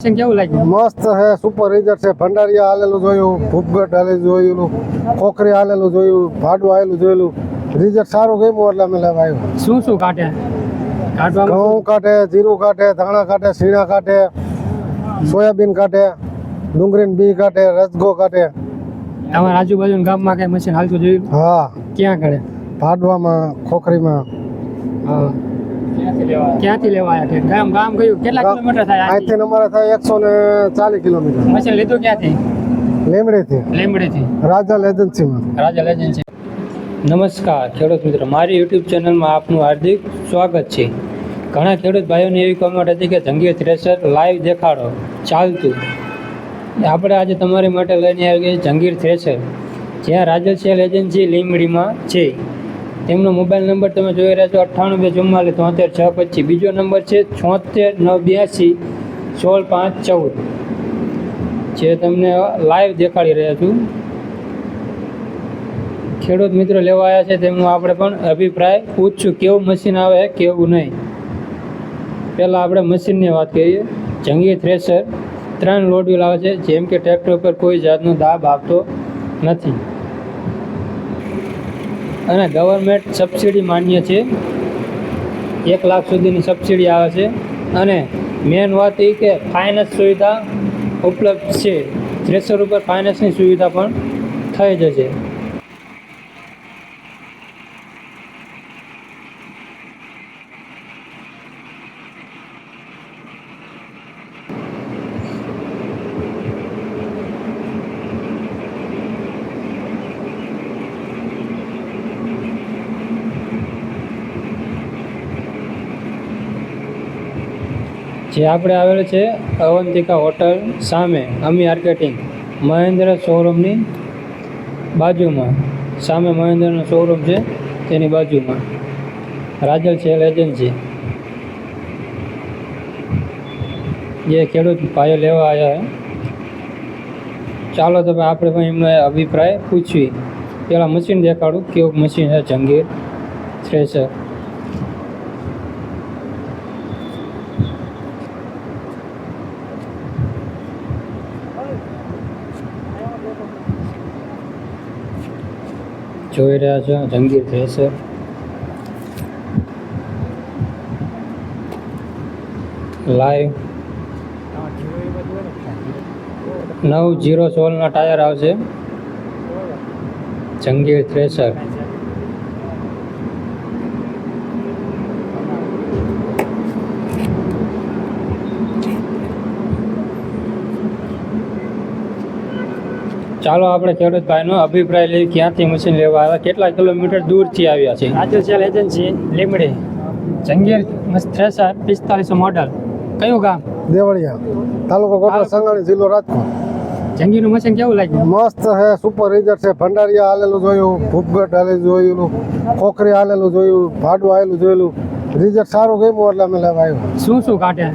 કેવું લાગ્યું? મસ્ત હે, સુપર રિઝલ્ટ છે. ભંડારીયા હાલેલું જોયું, ભૂપગઢ હાલેલું જોયેલું, કોકરી હાલેલું જોયું, ભાડું હાલેલું જોયેલું. રિઝલ્ટ સારું ગમ્યું એટલે અમે લેવા આવ્યો. શું શું કાઢે? કાઢવામાં ઘઉં કાઢે, જીરું કાઢે, ધાણા કાઢે, સીણા કાઢે, સોયાબીન કાઢે, ડુંગળીની બી કાઢે, રસગો કાઢે. તમારા આજુબાજુ ગામમાં કઈ મશીન હાલતું જોયું? હા, ક્યાં કાઢે? ભાડવામાં, ખોખરીમાં. હા. ક્યાંથી લેવા આવ્યા છે? ગામ ગામ કયું? કેટલા કિલોમીટર થાય અહીંથી અમારે થાય 140 કિલોમીટર. મશીન લીધું ક્યાંથી? લીમડીથી, લીમડીથી. રાજલ એજન્સીમાં. રાજલ એજન્સી. નમસ્કાર ખેડૂત મિત્રો, મારી યુટ્યુબ ચેનલમાં આપનું હાર્દિક સ્વાગત છે. ઘણા ખેડૂત ભાઈઓની એવી કમેન્ટ હતી કે જંગીર થ્રેશર લાઈવ દેખાડો ચાલતું. આપણે આજે તમારી માટે લઈને આવી ગઈ જંગીર થ્રેશર, જ્યાં રાજલ સેલ એજન્સી લીમડીમાં છે. તેમનો મોબાઈલ નંબર તમે જોઈ રહ્યા છો 9824447625. બીજો નંબર છે 76982 16514, જે તમને લાઈવ દેખાડી રહ્યા છું. ખેડૂત મિત્રો લેવા આવ્યા છે, તેમનો આપણે પણ અભિપ્રાય પૂછશું, કેવું મશીન આવે કેવું નહીં. પહેલાં આપણે મશીનની વાત કરીએ. જંગીર થ્રેશર 3 લોડ વ્હીલ આવે છે, જેમ કે ટ્રેક્ટર પર કોઈ જાતનો દાબ આપતો નથી અને ગવર્મેન્ટ સબસિડી માન્ય છે. 1 લાખ સુધીની સબસિડી આવે છે અને મેન વાત એ કે ફાઇનાન્સ સુવિધા ઉપલબ્ધ છે. થ્રેશર ઉપર ફાઇનાન્સની સુવિધા પણ થઈ જશે. જે આપણે આવેલું છે અવંતિકા હોટલ સામે, અમી માર્કેટિંગ, મહેન્દ્ર શોરૂમની બાજુમાં. સામે મહેન્દ્રનો શોરૂમ છે, તેની બાજુમાં રાજલ સેલ એજન્સી. જે ખેડૂત ભાઈઓ લેવા આવ્યા છે, ચાલો તમે આપણે પણ એમનો અભિપ્રાય પૂછવી. પહેલાં મશીન દેખાડું, કેવું મશીન છે જંગીર થ્રેશર. જોઈ રહ્યા છો જંગીર થ્રેશર. લાઈવ 9/016 ટાયર આવશે. જંગીર થ્રેશર. ચાલો આપણે ખેડૂત ભાઈનો અભિપ્રાય લઈએ, ક્યાંથી મશીન લેવા આવ્યા, કેટલા કિલોમીટર દૂરથી આવ્યા છે. Rajal sale agency Limdi, Jangir thresher 4500 model. કયું ગામ? દેવળિયા, તાલુકો કોટડા, સંઘાણી, જિલ્લો રાજકોટ. જંગીરનું મશીન કેવું લાગ્યું? મસ્ત હે, સુપર રિઝલ્ટ છે. ભંડારીયા હાલેલું જોયું, ભૂપગઢ હાલેલું જોયેલું, કોકરી હાલેલું જોયું, ભાડું હાલેલું જોયેલું. રિઝલ્ટ સારું ગમ્યું એટલે અમે લેવા આવ્યો. શું શું કાઢે?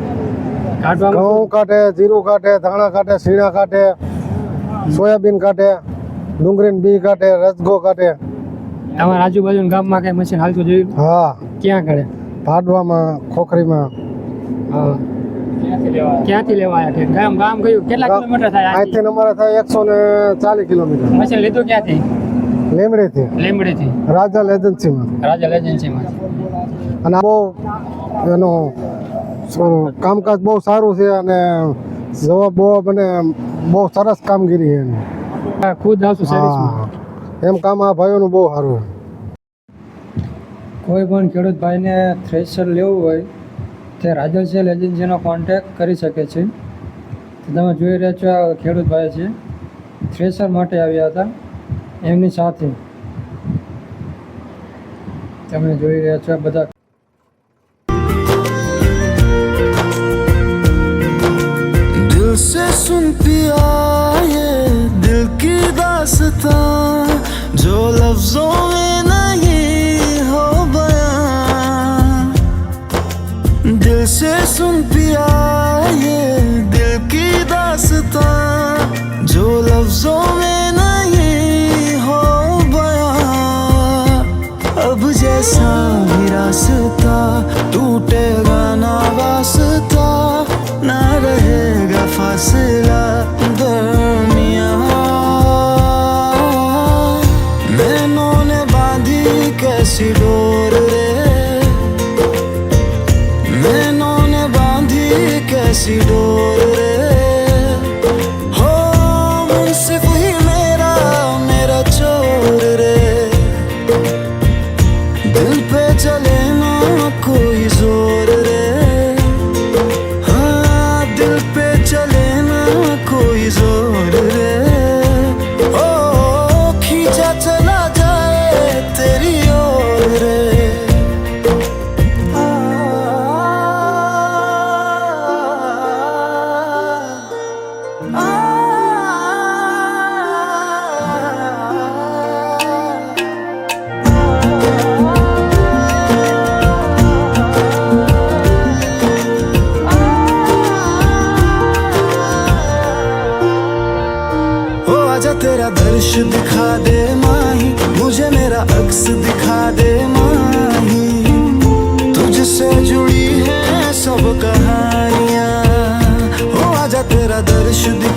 કાઢવામાં ઘઉં કાઢે, જીરું કાઢે, ધાણા કાઢે, સીણા કાઢે, સોયાબીન કાઢે, ડુંગળીની બી કાઢે, રસગો કાઢે. તમારા આજુબાજુ ગામમાં કઈ મશીન હાલતું જોયું? હા, ક્યાં કાઢે? ભાડવામાં, ખોખરીમાં. હા. ક્યાંથી લેવા આવ્યા છે? ગામ ગામ કયું? કેટલા કિલોમીટર થાય? અહીંથી અમારે થાય 140 કિલોમીટર. મશીન લીધું ક્યાંથી? લીમડીથી, લીમડીથી. રાજલ એજન્સીમાં. રાજલ એજન્સીમાં. અને બહુ એનું કામકાજ બહુ સારું છે અને જવાબ બહુ મને બહુ સરસ કામગીરી છે એની. ખુદ આવશું સર્વિસમાં. હા, એમ કામ આ ભાઈઓનું બહુ સારું. કોઈ પણ ખેડૂત ભાઈને થ્રેશર લેવું હોય તે રાજલ સેલ એજન્સીનો કોન્ટેક્ટ કરી શકે છે. તમે જોઈ રહ્યા છો આ ખેડૂત ભાઈ છે, થ્રેશર માટે આવ્યા હતા. એમની સાથે તમે જોઈ રહ્યા છો બધા. दिल से सुन पिया ये दिल की दास्तां, जो लफ्जों में नहीं हो बयां. दिल से सुन पिया ये दिल की दास्तां, जो लफ्जों में नहीं हो बयां. अब जैसा ही रास्ता टूटेगा ना वास्ता, ना रहेगा जोर रे, हो मुंसिफ ही मेरा मेरा चोर रे, दिल पे चले ना कोई जोर रे, हाँ दिल पे चले ना कोई जोर रे, ओ खींचा चला जाए तेरी ओर रे। हो आजा तेरा दर्श दिखा दे माही, मुझे मेरा अक्स दिखा दे माही, तुझसे जुड़ी है सब कहानियाँ। हो आजा तेरा दर्श दिखा